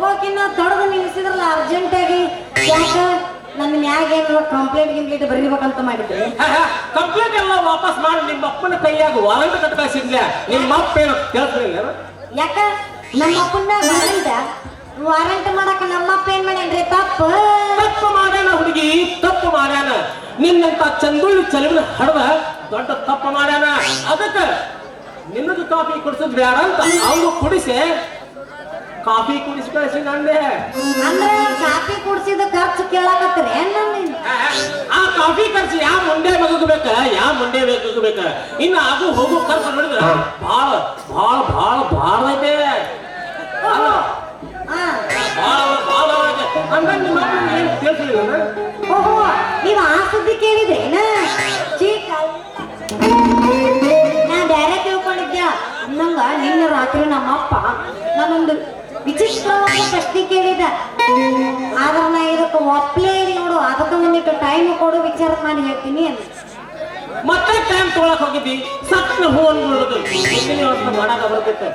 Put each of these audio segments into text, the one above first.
ಹೋಗಕಿನ್ನ ತಡದು ನಿಲ್ಲಿಸಿದ್ರಲ್ಲ ಅರ್ಜೆಂಟಾಗಿ ಯಾಕ ನನ್ನ ಮ್ಯಾಗ ಏನಾದ್ರು ಕಂಪ್ಲೇಂಟ್ ಬರೀಬೇಕಂತ ಮಾಡಿದ್ರಿ. ಕಂಪ್ಲೇಂಟ್ ಎಲ್ಲ ವಾಪಸ್ ಮಾಡಿ ನಿಮ್ಮ ಅಪ್ಪನ ಕೈಯಾಗ ವಾರಂಟ್ ಕಟ್ಟಾಸಿದ್ಲ. ನಿಮ್ಮ ಅಪ್ಪ ಏನು ಕೇಳ್ತಿಲ್ಲ? ಯಾಕ ನಮ್ಮ ಅಪ್ಪನ ವಾರಂಟ್ ಮಾಡಕ ನಮ್ಮಪ್ಪ ಏನ್ ಮಾಡ್ಯಾನ್ರಿ? ತಪ್ಪು ಮಾಡ್ಯಾನ ಹುಡುಗಿ, ತಪ್ಪು ಮಾಡ್ಯಾನ. ನಿನ್ನಂತ ಚಂದುಳ್ಳಿ ಚಲುವಿನ ಹಡದ ದೊಡ್ಡ ತಪ್ಪು ಮಾಡ್ಯಾನ. ಅದಕ್ಕೆ ನಿನ್ನದು ಕಾಫಿ ಕುಡಿಸೋದ್ ಬೇಡ ಅಂತ ಅವನು ಕುಡಿಸಿ ಕಾಫಿ ಕುಡಿಸಿ ಕಳಿಸಿ ನಂದೆ. ಅಂದ್ರೆ ಕಾಫಿ ಕುಡಿಸಿದ ಖರ್ಚು ಕೇಳಾಕತ್ತೀರಿ ಆ ಕಾಫಿ ಖರ್ಚು ಯಾವ ಮುಂಡೆ ಮಗಬೇಕ, ಯಾವ ಮುಂಡೆ ಬೇಕ. ಇನ್ನು ಅದು ಹೋಗೋ ಖರ್ಚು ನೋಡಿದ್ರೆ ಭಾಳ ಭಾಳ ಭಾಳ ಭಾಳ ಐತೆ. ಓಹೋ, ನೀವು ಆ ಸುದ್ದಿ ಕೇಳಿದ್ರೇನ? ನಾ ಬ್ಯಾರೆ ತಿಳ್ಕೊಂಡಿದ್ದೆ ಅನ್ನಂಗ ನಿನ್ನ ರಾತ್ರಿ ನಮ್ಮಪ್ಪ ನಾನೊಂದು ವಿಚಿತ್ರವಾದ ಪ್ರಶ್ನೆ ಕೇಳಿದ. ಆದ್ರ ನಾ ಇದಕ್ಕೆ ಒಪ್ಲೇ ನೋಡು, ಅದಕ್ಕೆ ಒಂದಿಟ್ಟು ಟೈಮ್ ಕೊಡು, ವಿಚಾರ ಮಾಡಿ ಹೇಳ್ತೀನಿ ಅಂತ. ಮತ್ತೆ ಟೈಮ್ ತೊಗೊಳಕ್ ಹೋಗಿದ್ದಿ, ಸಣ್ಣ ಹೂ ಅನ್ಕೊಳ್ಳೋದು ಮಾಡಾಕ ಬರ್ತಿತ್ತು.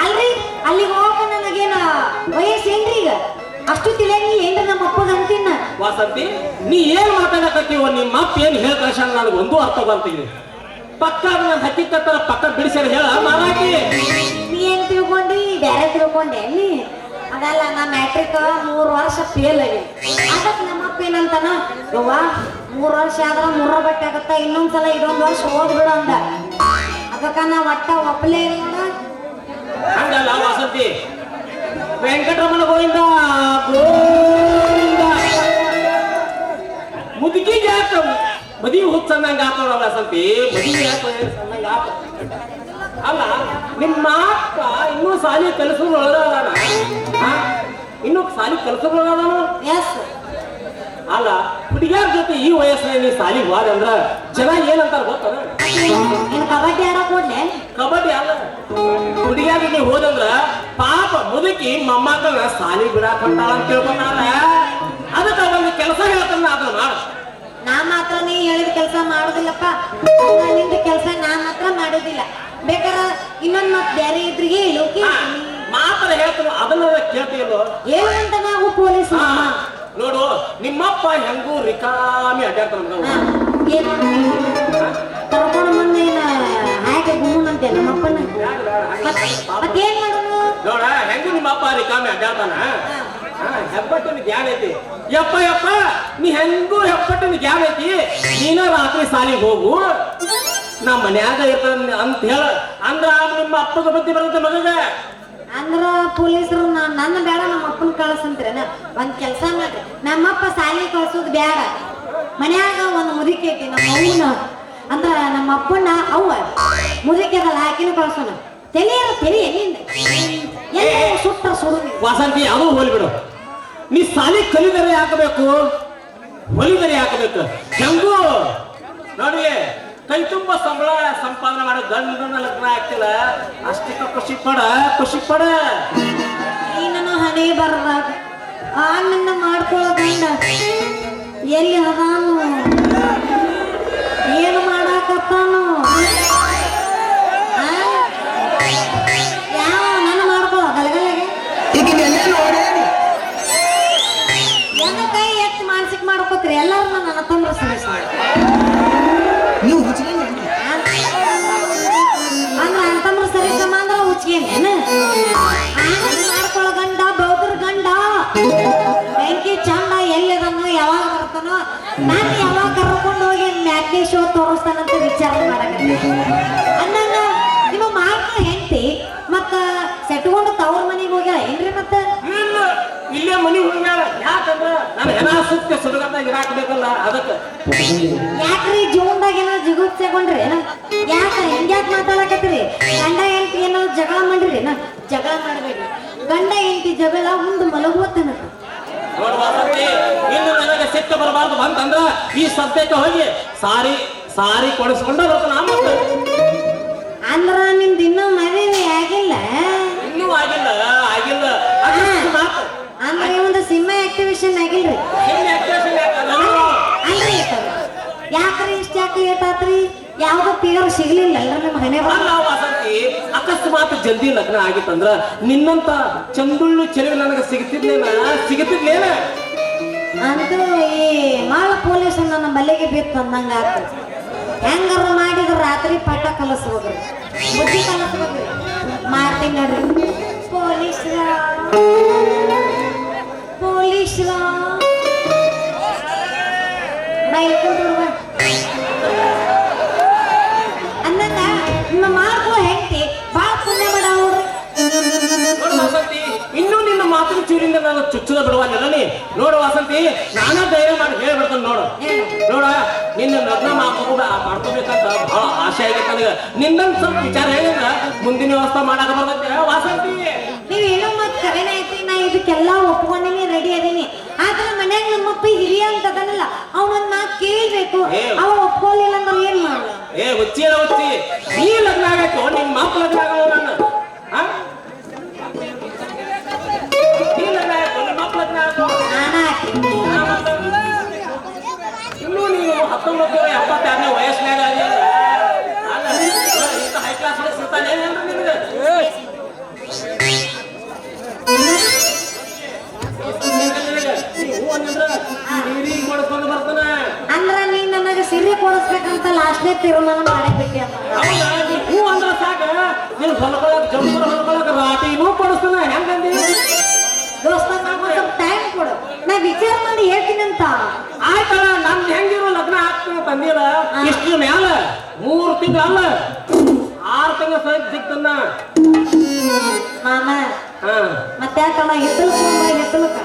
ಅಲ್ರಿ ಅಲ್ಲಿಗೆ ಹೋಗ ನನಗೇನ ವಯಸ್ಸೇನ್ರಿ ಈಗ? ಅಷ್ಟು ತಿಳಿಯಾಗಿ ಏನ್ರಿ ನಮ್ಮ ಅಪ್ಪಗ ಅಂತೀನ. ವಾಸಂತಿ, ನೀ ಏನ್ ಮಾತಾಡಕತ್ತೀವ? ನಿಮ್ಮ ಅಪ್ಪ ಏನ್ ಹೇಳ ಕಳ್ಸಲ್ಲ ನನಗೆ ಒಂದು ಅರ್ಥ ಬರ್ತೀವಿ. ಪಕ್ಕ ಹಕ್ಕಿಕತ್ತರ ಪಕ್ಕ ಬಿಡಿಸ್ಯಾರ ಹೇಳ ಮಾರಾಕಿ. ನೀ ಏನ್ ತಿಳ್ಕೊಂಡಿ? ಬ್ಯಾರೆ ತಿಳ್ಕೊಂಡೆ ನೀ? ಅದಲ್ಲ, ನಾ ಮ್ಯಾಟ್ರಿಕ್ 3 ವರ್ಷ ಫೇಲ್ ಆಗಿ. ಅದಕ್ಕೆ ನಮ್ಮಪ್ಪ ಏನಂತಾನ, ಯವ್ವ 3 ವರ್ಷ ಆದ್ರ 3 ಬಟ್ಟೆ ಆಗತ್ತ, ಇನ್ನೊಂದ್ಸಲ ಇದೊಂದು ವರ್ಷ ಓದ್ಬಿಡು ಅಂದ. ಅದಕ್ಕ ನಾ ಒಟ್ಟ ಒಪ್ಪಲೇ ಇಲ್ಲ. ಹಂಗಲ್ಲ ವಾಸಂತಿ, ವೆಂಕಟರಮಣ ಗೋವಿಂದ ಗೋವಿಂದ ಮುದುಕಿಗೆ ಯಾಕ ಮದುವೆ ಹುಚ್ಚಂದಂಗ ಆತವ ವಾಸಂತಿ? ಮದುವೆ ಯಾಕ ಸಣ್ಣಂಗ ಆತ? ಅಲ್ಲ, ನಿಮ್ಮ ಅಕ್ಕ ಇನ್ನೂ ಸಾಲಿ ಕಲಿಸೋದ್ರೊಳಗಾನ, ಇನ್ನೂ ಸಾಲಿ ಕಲಿಸೋದ್ರೊಳಗಾನ. ಅಲ್ಲ, ಹುಡುಗಿಯಾರ ಜೊತೆ ಈ ವಯಸ್ಸಿನಲ್ಲಿ ನೀ ಸಾಲಿ ಹೋದ ಅಂದ್ರ ಜನ ಏನಂತಾರ ಗೊತ್ತಾನ? ಕಬಡ್ಡಿ ಆಡಕ್ ಹೋದ್ಲೆ? ಕಬಡ್ಡಿ ಅಲ್ಲ, ಹುಡುಗಿಯಾರ ಜೊತೆ ಹೋದಂದ್ರ ಪಾಪ ಮುದುಕಿ ಮೊಮ್ಮಕ್ಕಳ ಸಾಲಿ ಬಿಡಾಕ್ ಹೊಂಟಾಳ ಅಂತ ತಿಳ್ಕೊಂಡಾರ. ಅದಕ್ಕೆ ಒಂದು ಕೆಲಸ ಹೇಳ್ತಾನ, ಅದನ್ನ ಮಾಡ. ನಾ ಮಾತ್ರ ನೀ ಹೇಳಿದ ಕೆಲಸ ಮಾಡುದಿಲ್ಲಪ್ಪ. ನಿಂದ ಕೆಲಸ ನಾ ಮಾತ್ರ ಮಾಡುದಿಲ್ಲ. ಬೇಕಾರ ಇನ್ನೊಂದ್ ಮತ್ ಬೇರೆ ಇದ್ರಿಗೆ ಹೇಳು. ಮಾತ್ರ ಹೇಳ್ತಾನ, ಅದನ್ನ ಕೇಳ್ತೀಯಲ್ಲೋ? ಏನು ಅಂತ ನಾವು ಪೊಲೀಸ್ ನೋಡು, ನಿಮ್ಮಪ್ಪ ಹೆಂಗೂ ರಿಕಾಮಿ ಅಡ್ಡಾಡ್ತಾನ. ಕರ್ಕೊಂಡು ಬಂದೇನ ಹಾಗೆ ಗುಮ್ಮನಂತೆ ನಮ್ಮಪ್ಪನ. ಮತ್ತೇನ್ ಮಾಡೋದು? ನೋಡ, ಹೆಂಗೂ ನಿಮ್ಮಪ್ಪ ರಿಕಾಮಿ ಅಡ್ಡಾಡ್ತಾನ. ಹೆಬ್ಬಟ್ಟಿನ ಗ್ಯಾನ್ ಐತಿ. ಯಪ್ಪ ಯಪ್ಪ, ನೀ ಹೆಂಗೂ ಹೆಬ್ಬಟ್ಟಿನ ಗ್ಯಾನ್ ಐತಿ. ನೀನ ರಾತ್ರಿ ಸಾಲಿಗೆ ಹೋಗು, ನಾ ಮನ್ಯಾಗ ಇರ್ತಾನ ಅಂತ ಹೇಳ ಅಂದ್ರ ನಿಮ್ಮ ಅಪ್ಪಗ ಬುದ್ಧಿ ಬರುತ್ತೆ ಮಗಗ. ಅಂದ್ರ ಪೊಲೀಸರು ನನ್ನ ಬೇಡ, ನಮ್ಮ ಅಪ್ಪನ ಕಳ್ಸಂತ್ರೇನ? ಒಂದ್ ಕೆಲ್ಸ ಮಾಡ್ರಿ, ನಮ್ಮಪ್ಪ ಸಾಲಿ ಕಳ್ಸೋದು ಬೇಡ. ಮನ್ಯಾಗ ಒಂದ್ ಮುದುಕಿ ಐತಿ ನಮ್ಮ ಅವ್ನ, ಅಂದ್ರ ನಮ್ಮ ಅಪ್ಪನ ಅವ್ವ ಮುದುಕಿ ಅದಲ್ಲ, ಆಕಿನ ಕಳ್ಸೋಣ. ತೆಲಿ ಎಲ್ಲಿಂದ ಸುಟ್ಟ ಸುಡು. ವಾಸಂತಿ, ಅದು ಹೋಲಿಬಿಡು. ನೀ ಸಾಲಿ ಕಲಿದರೆ ಹಾಕಬೇಕು, ಹೊಲಿದರೆ ಹಾಕಬೇಕು. ಹೆಂಗೂ ನೋಡಿ, ಕೈ ತುಂಬ ಸಂಬಳ ಸಂಪಾದನೆ ಮಾಡೋ ಗಂಡನ ಲಗ್ನ ಆಗ್ತಿಲ್ಲ, ಅಷ್ಟಕ್ಕ ಖುಷಿ ಪಡ. ನೀನು ಹಣೆ ಬರದ ನನ್ನ ಮಾಡ್ಕೊಳ್ಳೋ ಗಂಡ ಎಲ್ಲಿ ಅದಾನು, ಏನು ಮಾಡಾಕತ್ತಾನು? ಯಾವ ನನ್ನ ಮಾಡ್ಕೊಳ್ಳೋ ಗಲಗಲೆಗೆ ಎಲ್ಲ ಕೈ ಎತ್ತು ಮಾನಸಿಕ ಮಾಡ್ಕೋತೀರಿ ಎಲ್ಲರೂ. ನನ್ನ ತಂದ್ರ ಸಮಸ್ಯೆ ಅಂದ್ರೆ ಅಂತಂದ್ರ ಸರಿ ಸಮ ಅಂದ್ರ ಹುಚ್ಚಿಗೇನೇನು? ಮಾಡ್ಕೊಳ್ಳೋ ಗಂಡ ಬೌದ್ರ ಗಂಡ ಬೆಂಕಿ ಚಂದ ಎಲ್ಲಿದನೋ ಯಾವಾಗ ಬರ್ತಾನೋ, ನಾನು ಯಾವಾಗ ಕರ್ಕೊಂಡು ಹೋಗಿ ಮ್ಯಾಟ್ನಿ ಶೋ ತೋರಿಸ್ತಾನಂತ ವಿಚಾರ ಮಾಡಕತ್ತೀನಿ. ಅಂದಂಗ ನಿಮ್ಮ ಮಾಡ್ಕೊ ಹೆಂಡತಿ ಮತ್ತ ಸೆಟ್ಕೊಂಡು ತವ್ರ ಮನೆಗೆ ಹೋಗ್ಯಾಳ ಏನ್ರಿ? ಮತ್ತ ಇಲ್ಲೇ ಮನಿ ಹೋಗ್ಯಾಳ. ಯಾಕಂದ್ರ ನಾನು ಹೆಣ ಸುತ್ತ ಸುಡುಗಂದಾಗ ಇರಾಕ್ಬೇಕಲ್ಲ, ಅದಕ್ಕೆ. ಯಾಕ್ರಿ ಜೀವನದಾಗ ಏನೋ ಜಿಗುಪ್ಸೆಗೊಂಡ್ರಿ? ಯಾಕ ಹೆಂಗ್ಯಾಕ್ ಮಾತಾಡಕತ್ತೀರಿ? ಗಂಡ ಹೆಂಡತಿ ಏನೋ ಜಗಳ ಮಾಡ್ರಿ? ಜಗಳ ಮಾಡಬೇಡಿ. ಗಂಡ ಹೆಂಡತಿ ಜಗಳ ಮುಂದೆ ಮಲಗುವತ್ತನ. ಇನ್ನು ನನಗೆ ಸಿಟ್ಟು ಬರಬಾರ್ದು ಬಂತಂದ್ರ ಈ ಸದ್ಯಕ್ಕೆ ಹೋಗಿ ಸಾರಿ ಕೊಡಿಸ್ಕೊಂಡ ಬರ್ತಾನ. ಅಂದ್ರ ನಿಮ್ದು ಇನ್ನೂ ಮದುವೆ ಆಗಿಲ್ಲ? ಇನ್ನೂ ಆಗಿಲ್ಲ. ಅಂದ್ರೆ ಒಂದು ಸಿನಿಮಾ ಆಕ್ಟಿವೇಶನ್ ಆಗಿಲ್ರಿ? ಅಲ್ರಿ ಯಾಕ್ರಿ ಇಷ್ಟ ಯಾಕೆ ಲೇಟ್ ಆತ್ರಿ? ಯಾವ್ದು ಫಿಗರ್ ಸಿಗ್ಲಿಲ್ಲ ನಿಮ್ಮ ಮನೆ? ವಸಂತಿ, ಅಕಸ್ಮಾತ್ ಜಲ್ದಿ ಲಗ್ನ ಆಗಿತ್ತಂದ್ರ ನಿನ್ನಂತ ಚಂದುಳ್ಳು ಚೆಲುವೆ ನನಗೆ ಸಿಗುತ್ತಿದ್ನೇನ ಅಂತೂ ಈ ಮಾಳ ಪೊಲೀಸ್ ನನ್ನ ಬಲೆಗೆ ಬಿತ್ತು ಅಂದಂಗ ಆತು. ಹೆಂಗಾರ ಮಾಡಿದ್ರ ರಾತ್ರಿ ಪಾಠ ಕಲಿಸ್ಬೇಕ್ರಿ, ಬುದ್ಧಿ ಕಲಿಸ್ಬೇಕ್ರಿ. ಮಾಡ್ತೀನಿ ನೋಡ್ರಿ. ಪೊಲೀಸ್ರ ಅಂದಂಗ ನಿಮ್ಮ ಮಾಡ್ಕೋ ಹೆಂಡತಿ ಬಾಳ ಪುಣ್ಯ ಮಾಡವ್ರಿ. ನೋಡು ವಾಸಂತಿ, ಇನ್ನೂ ನಿನ್ನ ಮಾತಿನ ಚೂರಿಂದ ನಾನು ಚುಚ್ಚದ ಬಿಡುವಲ್ಲ ನೀ. ನೋಡು ವಾಸಂತಿ, ನಾನೇ ಧೈರ್ಯ ಮಾಡಿ ಹೇಳ್ಬಿಡ್ತಾನೆ. ನೋಡ ನಿನ್ನ ಲಗ್ನ ಮಾಡ್ಕೋಬೇಕಂತ ಬಹಳ ಆಸೆ ಆಗೈತೆ ನನಗೆ. ನಿನ್ನಂತ ಸ್ವಲ್ಪ ವಿಚಾರ ಹೇಳಿದ್ರ ಮುಂದಿನ ವ್ಯವಸ್ಥೆ ಮಾಡಾಕ ಬರ್ತೈತೆ ವಾಸಂತಿ. ನೀವ್ ಏನೋ ಮತ್ ಕರೆನ ಐತಿ, ನಾ ಇದಕ್ಕೆಲ್ಲಾ ಒಪ್ಕೊಂಡಿನಿ, ರೆಡಿ ಅದೀನಿ. ಆದ್ರೆ ಮನ್ಯಾಗ ನಮ್ಮಪ್ಪ ಹಿರಿಯ ಅಂತ ಅದನ್ನಲ್ಲ, ಅವನನ್ನ ನಾ ಕೇಳ್ಬೇಕು. ಅವ ಒಪ್ಕೊಳ್ಳಿಲ್ಲ ಅಂದ್ರೆ ಏನ್ ಮಾಡ? ಹುಚ್ಚಿ ನೀ ಲಗ್ನ ಆಗೈತು, ನಿಮ್ಮ ಮಪ್ಪ ಲಗ್ನ ಆಗವ ನನ್ನ ನೀ ಲಗ್ನ ಆಯ್ತು, ನಿಮ್ಮ ಮಪ್ಪ ಲಗ್ನ ಆಯ್ತು. ಇನ್ನೂ ನೀವು 1972ನೇ ವಯಸ್ಸಿನಾಗ ಇಂಥ ಹೈ ಕ್ಲಾಸ್ ಸಿಗ್ತಾನೆ ನಿನಗೆ. ಅಂದ್ರ ನೀ ನನಗೆ ಸಿರಿ ಕೊಡಿಸ್ಬೇಕಂತ ಲಾಸ್ಟ್ನೇ ತೀರ್ಮಾನ ಮಾಡಬಿಟ್ಟಿ ಅಂತ. ಹೂ ಅಂದ್ರ ಸಾಕ, ನೀನು ಹೊಲ್ಕೊಳಕ್ ಜಂಪರ್ ಹೊಲ್ಕೊಳಕ್ ರಾಟಿನೂ ಕೊಡಿಸ್ತಾನ. ಹೆಂಗಂದಿ ದೋಸ್ತ, ಸ್ವಲ್ಪ ಟೈಮ್ ಕೊಡು, ನಾ ವಿಚಾರ ಮಾಡಿ ಹೇಳ್ತೀನಿ ಅಂತ. ಆಯ್ತಲ್ಲ, ನನ್ ಹೆಂಗಿರೋ ಲಗ್ನ ಆಗ್ತೀನಿ ತಂದಿಲ್ಲ. ಇಷ್ಟು ಮ್ಯಾಲ 3 ತಿಂಗಳ ಅಲ್ಲ 6 ತಿಂಗಳ ಸಹಿತ ಸಿಗ್ತನ್ನ ಮಾಮ. ಮತ್ತೆ ಯಾಕಣ್ಣ ಹಿತ್ತಲಕ್ಕ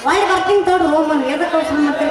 ಒಳ್ಳೆ ಬರ್ತೀನಿ ತೋಡು ಹೋಗ್ ಎದಕ್ಕೆ ಕಳ್ಸ ಮತ್ತೆ